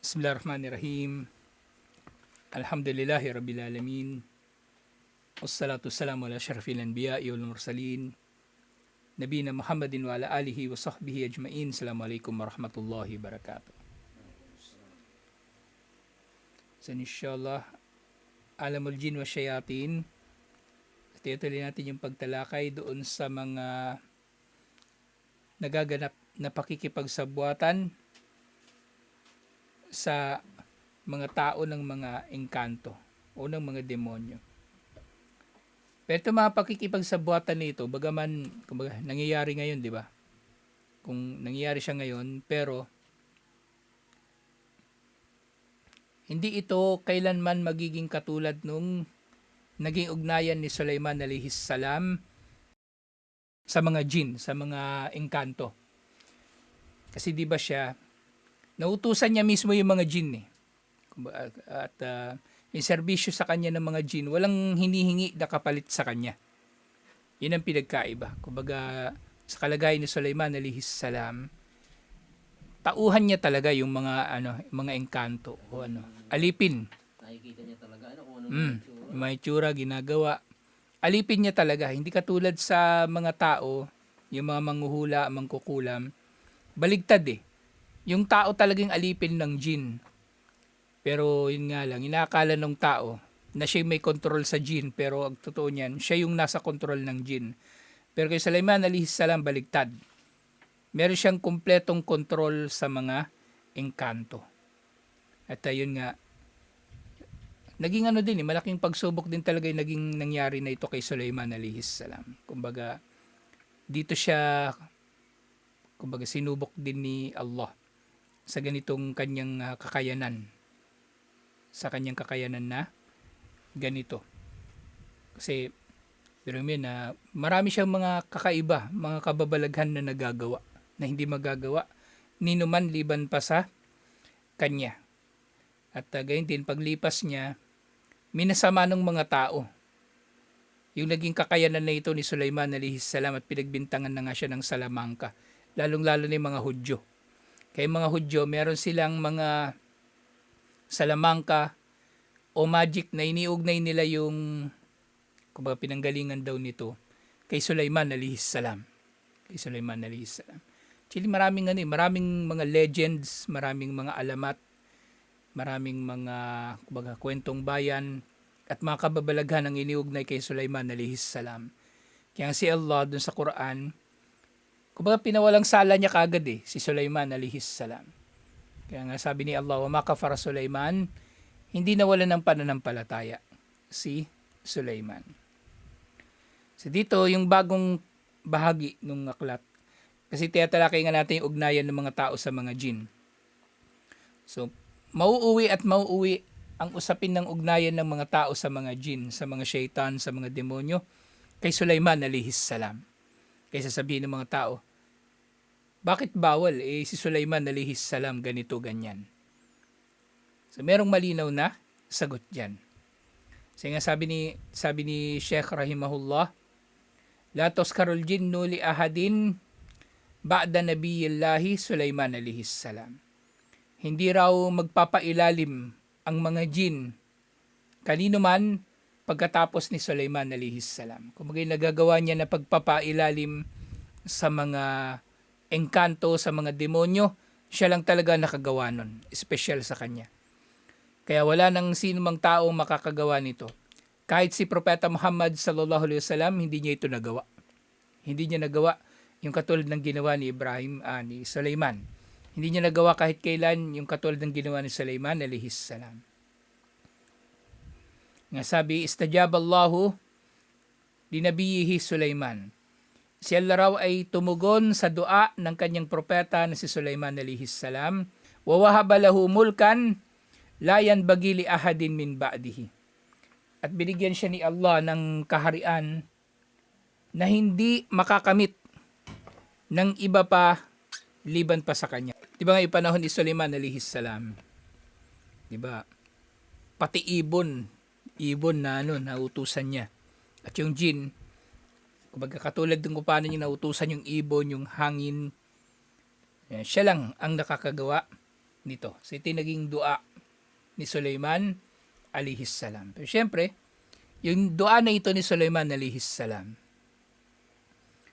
Bismillahirrahmanirrahim. Alhamdulillahi rabbil alamin. Wassalatu wassalamu ala asyrafil anbiya'i wal mursalin. Nabiyina Muhammadin wa ala alihi wa sahbihi ajmain. Assalamualaikum warahmatullahi wabarakatuh. So inshallah, alamul jin wa syayatin. Tuloy natin yung pagtalakay doon sa mga nagaganap na pakikipagsabwatan sa mga tao ng mga engkanto o ng mga demonyo. Pero ito mga pakikipagsabwatan nito, bagaman kumbaga, nangyayari ngayon, di ba? Kung nangyayari siya ngayon, pero hindi ito kailanman magiging katulad nung naging ugnayan ni Sulaiman alayhis salam sa mga jin, sa mga engkanto. Kasi di ba siya, nautusan niya mismo yung mga jin eh. At yung serbisyo sa kanya ng mga jin, walang hinihingi na kapalit sa kanya. Yun ang pinagkaiba. Kumbaga, sa kalagayan ni Sulaiman alayhis salam, tauhan niya talaga yung mga engkanto o alipin. Nakikita niya talaga kung ano Yung mga itsura, ginagawa. Alipin niya talaga. Hindi katulad sa mga tao, yung mga manghuhula, mangkukulam, baligtad eh. Yung tao talagang alipin ng jin. Pero yun nga lang, inaakala ng tao na siya may control sa jin, pero ang totoo niyan, siya yung nasa control ng jin. Pero kay Sulaiman alayhis salam, baligtad. Meron siyang kumpletong control sa mga engkanto. At ayun nga, naging malaking pagsubok din talaga yung naging nangyari na ito kay Sulaiman alayhis salam. Kumbaga, dito siya, sinubok din ni Allah sa ganitong kanyang kakayanan. Sa kanyang kakayanan na ganito. Kasi, pero na marami siyang mga kakaiba, mga kababalaghan na nagagawa, na hindi magagawa ni numan liban pa sa kanya. At gayon din, paglipas niya, minasama ng mga tao. Yung naging kakayanan na ito ni Sulaiman alayhis salam at pinagbintangan na nga siya ng salamangka. Lalong-lalo na yung mga Hudyo. Kaya mga Hudyo, meron silang mga salamangka o magic na iniugnay nila yung pinanggalingan daw nito kay Sulaiman alayhis salam. Kay Sulaiman alayhis salam. Actually, maraming mga legends, maraming mga alamat, maraming mga kwentong bayan at mga kababalaghan ang iniugnay kay Sulaiman alayhis salam. Kaya si Allah dun sa Quran, pinawalang sala niya kagad si Sulaiman alayhis salam. Kaya nga sabi ni Allah, wa ma kafara Sulaiman, hindi nawala ng pananampalataya si Sulaiman. So dito, yung bagong bahagi ng aklat, kasi tiyatalakay nga natin yung ugnayan ng mga tao sa mga jin. So, mauuwi ang usapin ng ugnayan ng mga tao sa mga jin, sa mga syaitan, sa mga demonyo, kay Sulaiman alayhis salam. Kaya sasabihin ng mga tao, bakit bawal? Si Sulaiman alayhis salam ganito, ganyan. So, merong malinaw na sagot dyan. So, nga sabi ni Sheikh rahimahullah, la toskarul jinnu li ahadin ba'da nabiyillahi Sulaiman alayhis salam. Hindi raw magpapailalim ang mga jin kanino man pagkatapos ni Sulaiman alayhis salam. Kung nagagawa niya na pagpapailalim sa mga engkanto, sa mga demonyo, siya lang talaga nakagawa nun. Espesyal sa kanya. Kaya wala nang sino mang tao makakagawa nito. Kahit si Propeta Muhammad sallallahu alaihi wasallam, hindi niya ito nagawa. Hindi niya nagawa yung katulad ng ginawa ni ni Sulaiman. Hindi niya nagawa kahit kailan yung katulad ng ginawa ni Sulaiman alayhis salam. Nga sabi, istajaba Allahu li nabiyihi Sulaiman. Si Allah raw ay tumugon sa dua ng kanyang propeta na si Sulaiman alayhis salam. Wa wahaba lahu mulkan la yanbaghi li ahadin min ba'dihi. At binigyan siya ni Allah ng kaharian na hindi makakamit ng iba pa liban pa sa kanya. Di ba nga yung panahon ni Sulaiman alayhis salam? Di ba? Pati ibon na nautusan niya. At yung jin, katulad ng kung paano niya nautusan yung ibon, yung hangin, siya lang ang nakakagawa nito. So ito yung naging dua ni Sulaiman alayhis salam. Pero syempre, yung dua na ito ni Sulaiman alayhis salam,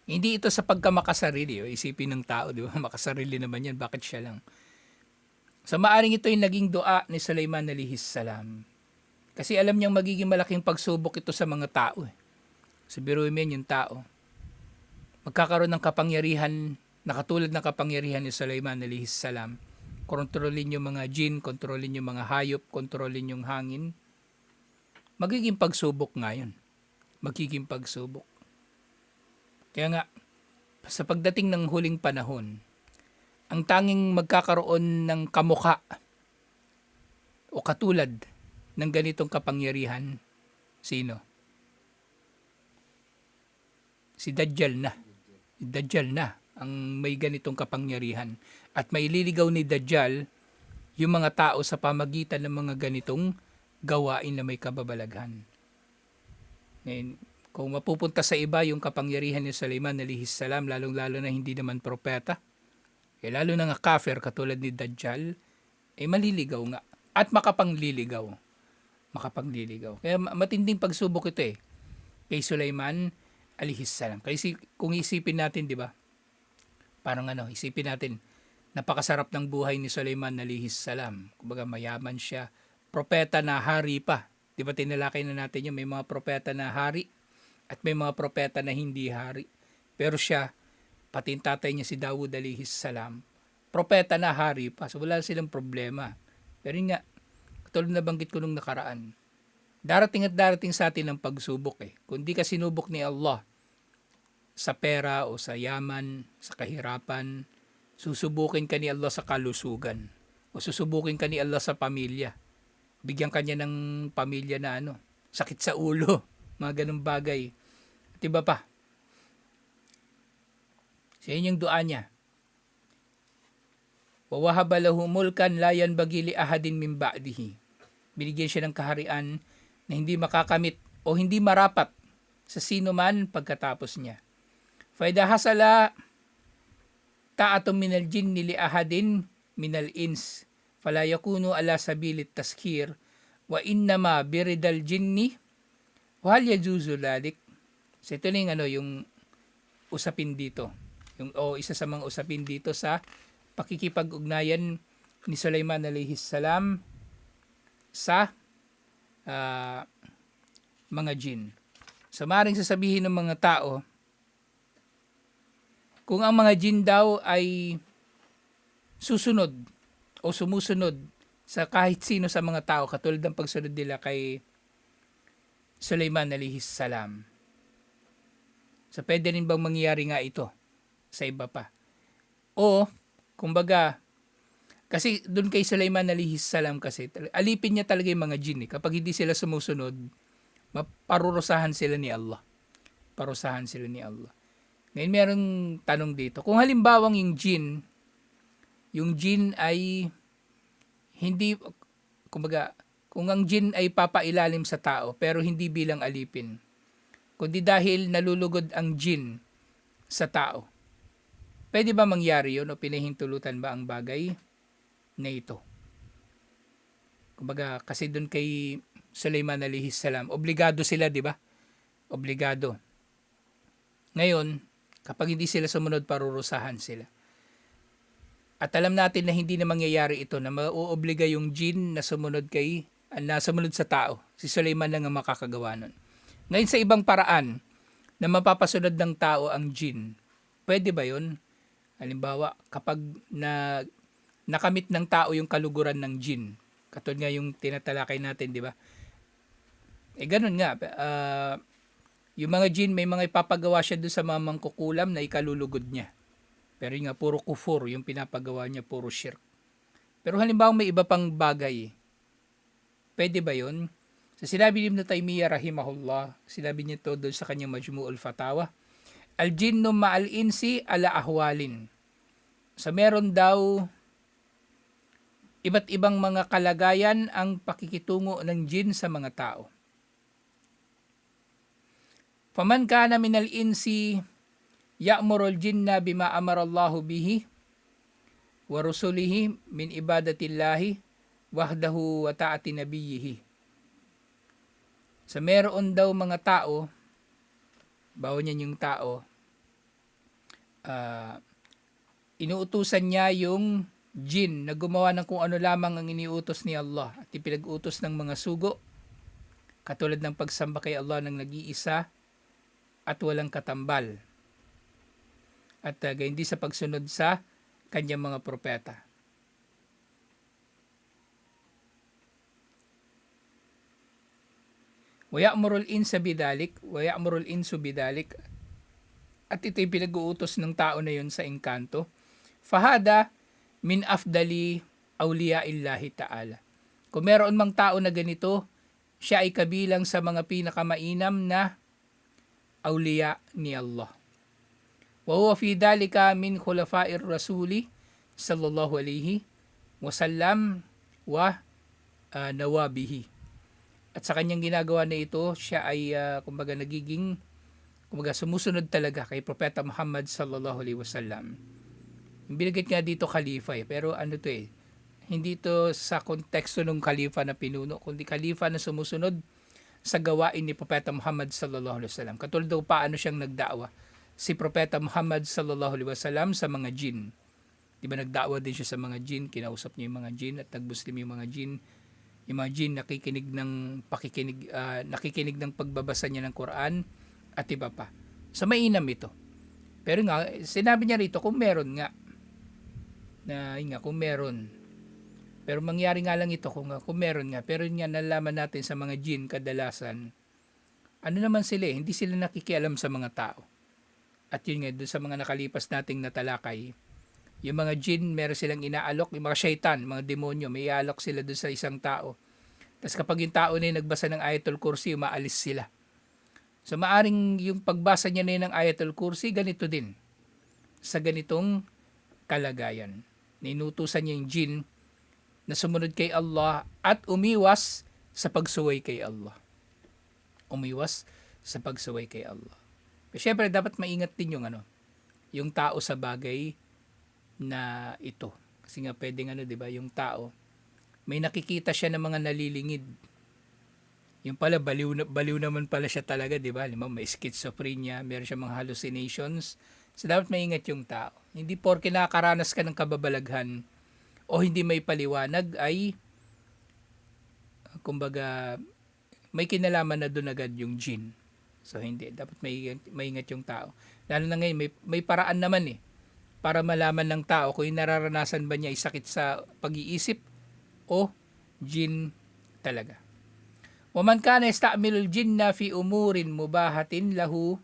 hindi ito sa pagkamakasarili. O isipin ng tao, di ba? Makasarili naman yan. Bakit siya lang? So maaring ito yung naging dua ni Sulaiman alayhis salam. Kasi alam niyang magiging malaking pagsubok ito sa mga tao. So biruin mo yung tao. Magkakaroon ng kapangyarihan na katulad ng kapangyarihan ni Sulaiman alayhis salam. Kontrolin yung mga jin, kontrolin yung mga hayop, kontrolin yung hangin. Magiging pagsubok nga yun. Magiging pagsubok. Kaya nga, sa pagdating ng huling panahon, ang tanging magkakaroon ng kamukha o katulad ng ganitong kapangyarihan, sino? Si Dajjal na. Dajjal na ang may ganitong kapangyarihan. At may liligaw ni Dajjal yung mga tao sa pamagitan ng mga ganitong gawain na may kababalaghan. Ngayon, kung mapupunta sa iba yung kapangyarihan ni Sulaiman alayhis salam, lalong-lalo na hindi naman propeta, lalo na nga kafir katulad ni Dajjal, maliligaw nga. At makapangliligaw. Kaya matinding pagsubok ito kay Sulaiman alayhis salam. Kasi kung isipin natin, di ba? Parang isipin natin, napakasarap ng buhay ni Sulaiman alayhis salam. Kumbaga mayaman siya. Propeta na hari pa. Di ba tinalakay na natin yung may mga propeta na hari at may mga propeta na hindi hari. Pero siya, pati yung tatay niya si Dawud alayhis salam, propeta na hari pa. So wala silang problema. Pero yun nga, katulad na banggit ko nung nakaraan, darating at darating sa atin ang pagsubok Kung di ka sinubok ni Allah sa pera o sa yaman, sa kahirapan, susubukin ka ni Allah sa kalusugan o susubukin ka ni Allah sa pamilya. Bigyan ka niya ng pamilya na sakit sa ulo, mga ganung bagay. At iba pa. So yun yung dua niya. Wawahaba lahu mulkan la yanbaghi li ahadin min ba'dihi. Binigyan siya ng kaharian na hindi makakamit o hindi marapat sa sino man pagkatapos niya. Faida hasala ta'atum minal jinni li ahadin minal ins fala yakunu ala sabilit taskir wa innama biridal jinni wa hal yajuzu dhalik. So ito na yung usapin dito. Isa sa mga usapin dito sa pakikipag-ugnayan ni Sulaiman alayhis salam sa mga jin. So maaaring sasabihin ng mga tao, kung ang mga jin daw ay susunod o sumusunod sa kahit sino sa mga tao, katulad ng pagsunod nila kay Sulaiman alayhis salam. So pwede rin bang mangyari nga ito sa iba pa? O, kumbaga, kasi doon kay Sulaiman alayhis salam kasi, alipin niya talaga yung mga jin. Kapag hindi sila sumusunod, parurusahan sila ni Allah. Parusahan sila ni Allah. Ngayon merong tanong dito. Kung halimbawang yung jin ay hindi, kumbaga, kung ang jin ay papailalim sa tao pero hindi bilang alipin, kundi dahil nalulugod ang jin sa tao, pwede ba mangyari yun o pinahintulutan ba ang bagay na ito? Kumbaga, kasi doon kay Sulaiman alayhis salam, obligado sila, di ba? Obligado. Ngayon, kapag hindi sila sumunod, parurusahan sila. At alam natin na hindi na mangyayari ito, na mauobliga yung jin na sumunod sa tao. Si Sulaiman lang ang makakagawa nun. Ngayon sa ibang paraan, na mapapasunod ng tao ang jin, pwede ba yun? Halimbawa, kapag nakamit ng tao yung kaluguran ng jin, katulad nga yung tinatalakay natin, di ba? Ganun nga, yung mga jin, may mga ipapagawa siya doon sa mga mangkukulam na ikalulugod niya. Pero yung nga, puro kufur, yung pinapagawa niya, puro shirk. Pero halimbawa may iba pang bagay, pwede ba yun? So sinabi ni Ibn Taymiyyah rahimahullah, sinabi niya to doon sa kanyang Majmu'ul Fatawa, al-jinnu ma'al insi ala ahwalin. So meron daw iba't ibang mga kalagayan ang pakikitungo ng jin sa mga tao. Faman kana minal insi ya'murul jinna bima amara Allahu bihi wa rusulihi min ibadatillahi wahdahu wa ta'ati nabiyhi. So meron daw mga tao, bawa niyan yung tao, inuutusan niya yung jin na gumawa ng kung ano lamang ang iniutos ni Allah at ipinag-utos ng mga sugo, katulad ng pagsamba kay Allah ng nag-iisa at walang katambal, at hindi sa pagsunod sa kanyang mga propeta. Waya'murul insa bidalik, waya'murul insu bidalik, at ito'y pinag-uutos ng tao na yun sa engkanto. Fahada min afdali awliyaillahi ta'ala. Kung meron mang tao na ganito, siya ay kabilang sa mga pinakamainam na awliya ni Allah. Wa huwa fi dalika min khulafa'ir rasuli sallallahu alaihi wasallam wa nawabihi. At sa kanyang ginagawa na ito, siya ay kumbaga sumusunod talaga kay Propeta Muhammad sallallahu alaihi wasallam. Binigit nga dito khalifa pero ano to hindi to sa konteksto ng khalifa na pinuno, kundi khalifa na sumusunod sa gawain ni Propeta Muhammad sallallahu alaihi wasallam. Katulad daw paano siyang nagda'wa si Propeta Muhammad sallallahu alaihi wasallam sa mga jin. Di ba nagda'wa din siya sa mga jin, kinausap niya yung mga jin at nagmuslim yung mga jin. Yung mga jin nakikinig ng pagbabasa niya ng Quran at iba pa. So mainam ito. Pero nga, sinabi niya rito kung meron nga. Kung meron. Pero mangyari nga lang ito kung meron nga. Pero nga nalaman natin sa mga jin kadalasan, ano naman sila hindi sila nakikialam sa mga tao. At yun nga, doon sa mga nakalipas nating natalakay, yung mga jin, meron silang inaalok, yung mga syaitan, mga demonyo, may iaalok sila doon sa isang tao. Tapos kapag yung tao na yung nagbasa ng Ayatul Kursi, umaalis sila. So maaring yung pagbasa niya na yun ng Ayatul Kursi, ganito din. Sa ganitong kalagayan. Ninutusan niya yung jin na sumunod kay Allah at umiwas sa pagsuway kay Allah. Umiwas sa pagsuway kay Allah. Pero syempre, dapat maingat din yung tao sa bagay na ito. Kasi nga pwedeng diba, yung tao, may nakikita siya ng mga nalilingid. Yung pala, baliw naman pala siya talaga, diba? May schizophrenia, meron siya mga hallucinations. So dapat maingat yung tao. Hindi porke nakakaranas ka ng kababalaghan o hindi may paliwanag ay kumbaga may kinalaman na doon agad yung jin. So hindi, dapat maingat yung tao. Lalo na ngayon, may paraan naman para malaman ng tao kung nararanasan ba niya ay sakit sa pag-iisip o jin talaga. Waman kana istamilul jinna fi umurin mubahatin lahu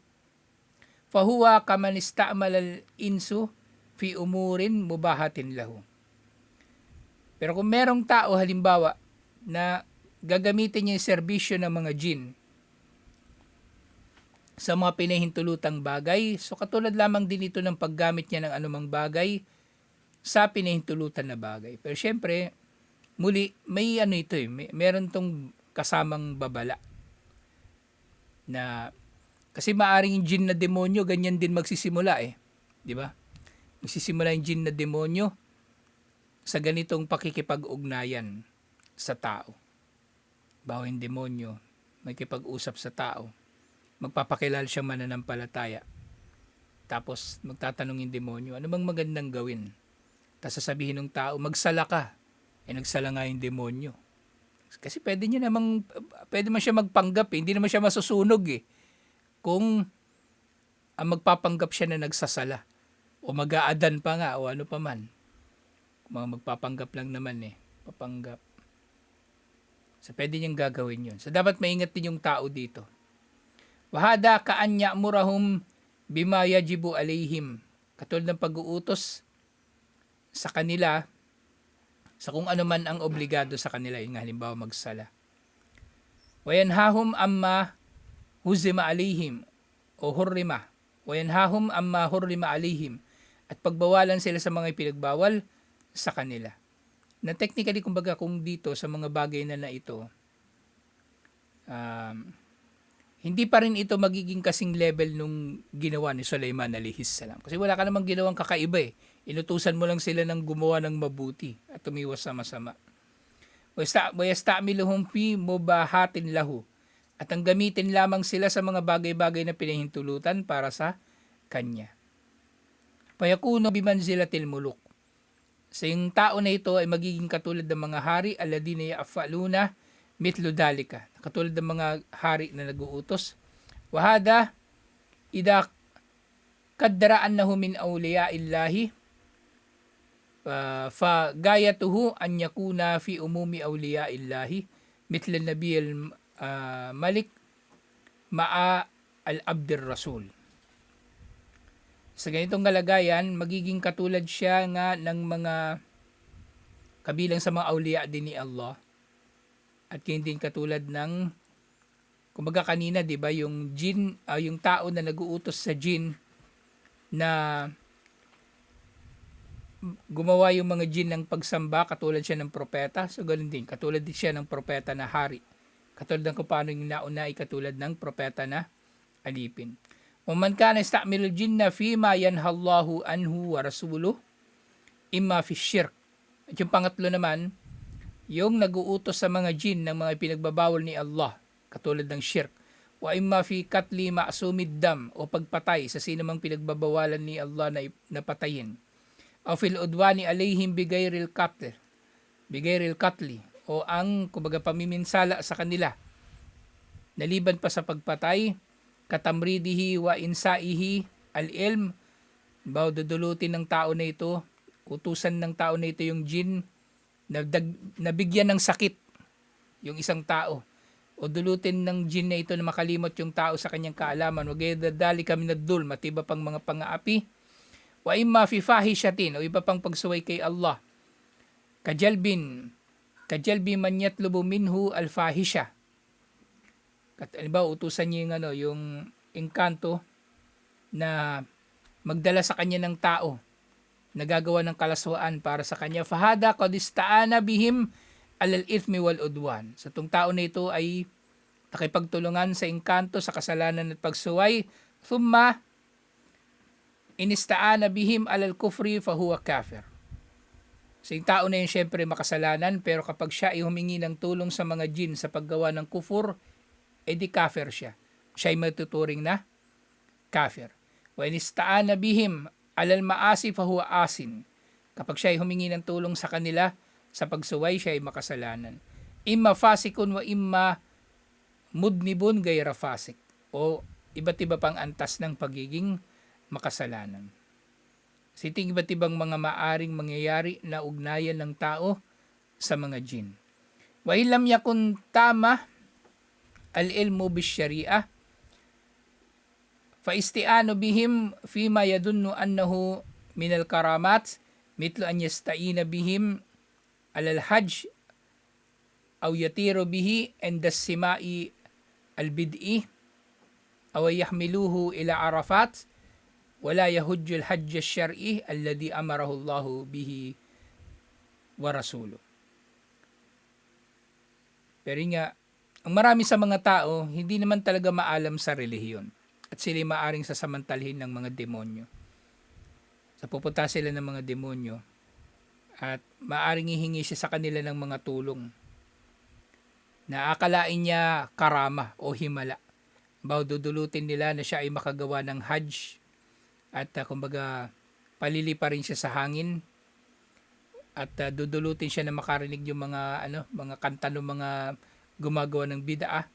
fahuwa kaman istamalal insu fi umurin mubahatin lahu. Pero kung merong tao halimbawa na gagamitin niya yung serbisyo ng mga jin sa mga pinahintulutang bagay, so katulad lamang din ito ng paggamit niya ng anumang bagay sa pinahintulutan na bagay. Pero syempre, muli, may meron tong kasamang babala na kasi maaring yung jin na demonyo ganyan din magsisimula di ba? Magsisimula yung jin na demonyo sa ganitong pakikipag-ugnayan sa tao. Bawa yung demonyo makikipag-usap sa tao, magpapakilala siyang mananampalataya, tapos magtatanong yung demonyo, ano bang magandang gawin? Tapos sasabihin ng tao, magsala ka. Nagsala nga yung demonyo. Kasi pwede man siya magpanggap hindi naman siya masusunog kung magpapanggap siya na nagsasala o mag-aadan pa nga o ano pa man. Magpapanggap lang naman papanggap. So pwede niyang gagawin yun. So dapat maingat din yung tao dito. Wahada kaan ya'murahum bima yajibu alayhim. Katulad ng pag-uutos sa kanila sa kung ano man ang obligado sa kanila, yung halimbawa magsala. Wayanhahum amma huzima alayhim o hurrima. Wayanhahum amma hurrima alayhim. At pagbawalan sila sa mga ipinagbawal sa kanila. Na technically, kumbaga kung dito sa mga bagay na ito, hindi pa rin ito magiging kasing level nung ginawa ni Sulaiman alayhis salam. Kasi wala ka namang ginawang kakaiba eh. Inutusan mo lang sila ng gumawa ng mabuti at tumiwas sa masama. Wayastamiluhum fi mubahatin lahu. At ang gamitin lamang sila sa mga bagay-bagay na pinahintulutan para sa kanya. Payakuno bimanzilatil muluk. Sa yung tao na ito ay magiging katulad ng mga hari alladina ya'faluna mitlu dalika. Katulad ng mga hari na nag-uutos. Wahada idha kaddara'annahu min awliyaillahi fa gayatuhu an yakuna fi umumi awliyaillahi mitla nabiyil malik ma'a al-abdir rasul. Sa ganitong kalagayan, magiging katulad siya nga ng mga kabilang sa mga awliya din ni Allah. At hindi katulad ng, kumbaga kanina, di ba, yung jin, yung tao na nag-uutos sa jin na gumawa yung mga jin ng pagsamba, katulad siya ng propeta. So, ganun din, katulad din siya ng propeta na hari. Katulad ng kung paano yung nauna ay katulad ng propeta na alipin. وَمَنْ كَانَ يَسْتَعْمِلُ الْجِنَّ فِيمَا يَنْهَى اللَّهُ عَنْهُ وَرَسُولُهُ إِمَّا فِي الشِّرْكِ. At yung pangatlo naman, yung nag-uutos sa mga jin ng mga pinagbabawal ni Allah, katulad ng shirk. Wa imma fi katli ma'sumid dam, o pagpatay sa sinumang pinagbabawalan ni Allah na napatayin. O fil udwani alayhim bigayril katli, o ang kumbaga pamiminsala sa kanila. Naliban pa sa pagpatay, katamridihi wa insaihi al-ilm, dudulutin ng tao na ito, utusan ng tao na ito yung jin, nabigyan ng sakit yung isang tao, o dulutin ng jin na ito na makalimot yung tao sa kanyang kaalaman, wagayadali kami nadul, matiba pang mga pangaapi, wa imma fi fahishatin, o iba pang pagsuway kay Allah, kajalbi man yatlubu minhu al-fahisha. Utusan niya yung, yung engkanto na magdala sa kanya ng tao, nagagawa ng kalaswaan para sa kanya. Fahada qad ista'ana bihim alal ithmi wal udwan. Sa tong tao na ito ay nakipagtulungan sa engkanto, sa kasalanan at pagsuway. Thumma inista'ana bihim alal kufri fahuwa kafir. So yung tao na yun syempre makasalanan, pero kapag siya ay humingi ng tulong sa mga jin sa paggawa ng kufur, edi kafir siya. Siya ay matuturing na kafir. Wa inista'ana bihim alal maasi fahuwa asin. Kapag siya ay humingi ng tulong sa kanila sa pagsuway, siya ay makasalanan. Imma fasikun wa imma mudnibun gayra fasik. O iba't iba pang antas ng pagiging makasalanan. Siting iba't ibang mga maaring mangyayari na ugnayan ng tao sa mga jin. Wa ilam yakun tama al-ilmu bis-syari'ah fa isti'anu bihim fima yadunnu annahu min al-karamat mitlu an yasta'ina bihim alal hajj aw yatiru bihi inda as-sima'i al-bid'i aw yahmiluhu ila arafat wala yahujju al-hajj asy-syar'i alladhi amarahu Allahu bihi wa rasuluhu. Pero nga, ang marami sa mga tao, hindi naman talaga maalam sa relihiyon. At sila maaring sasamantalhin ng mga demonyo. Sa pupunta sila ng mga demonyo, at maaring ihingi siya sa kanila ng mga tulong na akalain niya karama o himala. Dudulutin nila na siya ay makagawa ng hajj at kumbaga palilipa rin siya sa hangin at dudulutin siya na makarinig yung mga mga kanta ng mga gumagawa ng bid'ah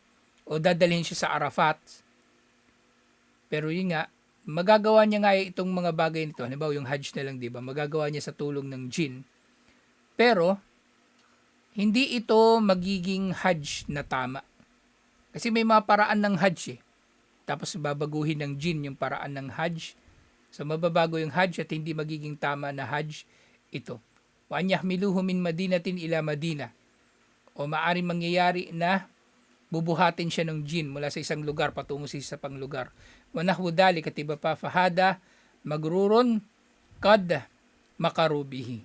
o dadalhin siya sa Arafat. Pero yun nga, magagawa niya nga itong mga bagay nito. Halimbawa yung hajj na lang, di ba? Magagawa niya sa tulong ng jin. Pero hindi ito magiging hajj na tama. Kasi may mga paraan ng hajj eh. Tapos babaguhin ng jin yung paraan ng hajj. So mababago yung hajj at hindi magiging tama na hajj ito. Wa an yahmiluhu min madinatin ila madina. O maaaring mangyayari na bubuhatin siya ng jin mula sa isang lugar patungo sa isa pang lugar. Wa nahwu dalik, at iba pa, fahada magrurun kad makarubihi.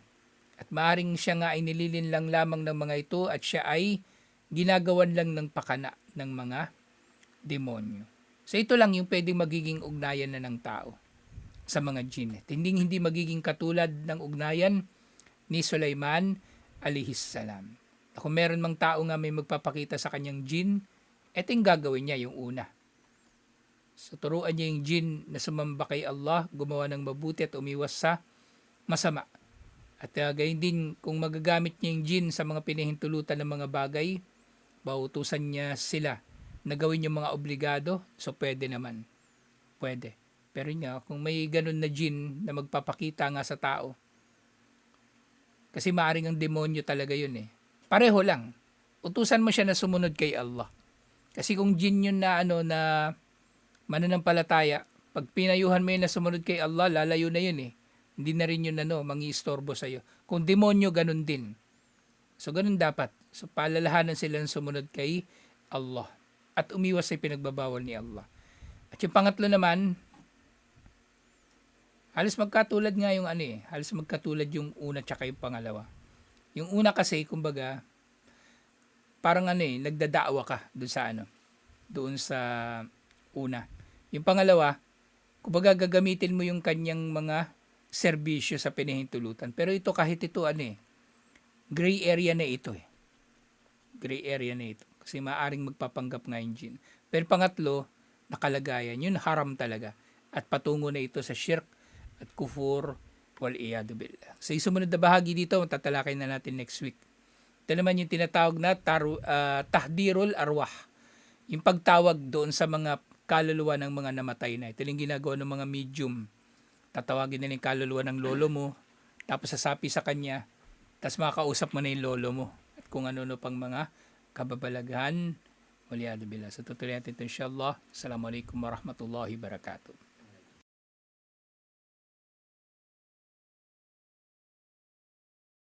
At maaaring siya nga ay nililin lang lamang ng mga ito at siya ay ginagawan lang ng pakana ng mga demonyo. So ito lang yung pwedeng magiging ugnayan na ng tao sa mga jinn. Hindi magiging katulad ng ugnayan ni Sulaiman alayhis salam. Kung meron mang tao nga may magpapakita sa kanyang jinn, ito yung gagawin niya, yung una. So turuan niya yung jinn na sumamba kay Allah, gumawa ng mabuti at umiwas sa masama. At gayon din kung magagamit niya yung jinn sa mga pinahintulutan ng mga bagay, bautusan niya sila na gawin yung mga obligado, so pwede naman. Pwede. Pero nga, kung may ganun na jinn na magpapakita nga sa tao, kasi maaring ang demonyo talaga yun eh. Pareho lang. Utusan mo siya na sumunod kay Allah. Kasi kung jinn yun na na mananampalataya, pag pinayuhan mo yun na sumunod kay Allah, lalayo na yun eh. Hindi na rin yun mangi-istorbo sa'yo. Kung demonyo, ganun din. So ganun dapat. So palalahanan sila ng sumunod kay Allah. At umiwas sa pinagbabawal ni Allah. At yung pangatlo naman, halos magkatulad nga yung halos magkatulad yung una tsaka yung pangalawa. Yung una kasi, kumbaga, parang nagdadaawa ka doon sa una. Yung pangalawa, kumbaga gagamitin mo yung kanyang mga serbisyo sa pinahintulutan. Pero ito kahit ito gray area na ito eh. Gray area na ito. Kasi maaring magpapanggap nga yung jinn. Pero pangatlo, nakalagayan. Yun haram talaga. At patungo na ito sa shirk at kufur wal iyadu billah. Sa sumunod na bahagi dito, tatalakay na natin next week. Ito naman yung tinatawag na tahdirul arwah. Yung pagtawag doon sa mga kaluluwa ng mga namatay na. Ito yung ginagawa ng mga medium. Tatawagin nila yung kaluluwa ng lolo mo, tapos sasapi sa kanya, tapos makakausap mo na yung lolo mo. At kung ano-ano pang mga kababalaghan, waliyadu billah. So tutuloy natin ito inshallah. Assalamualaikum warahmatullahi wabarakatuh.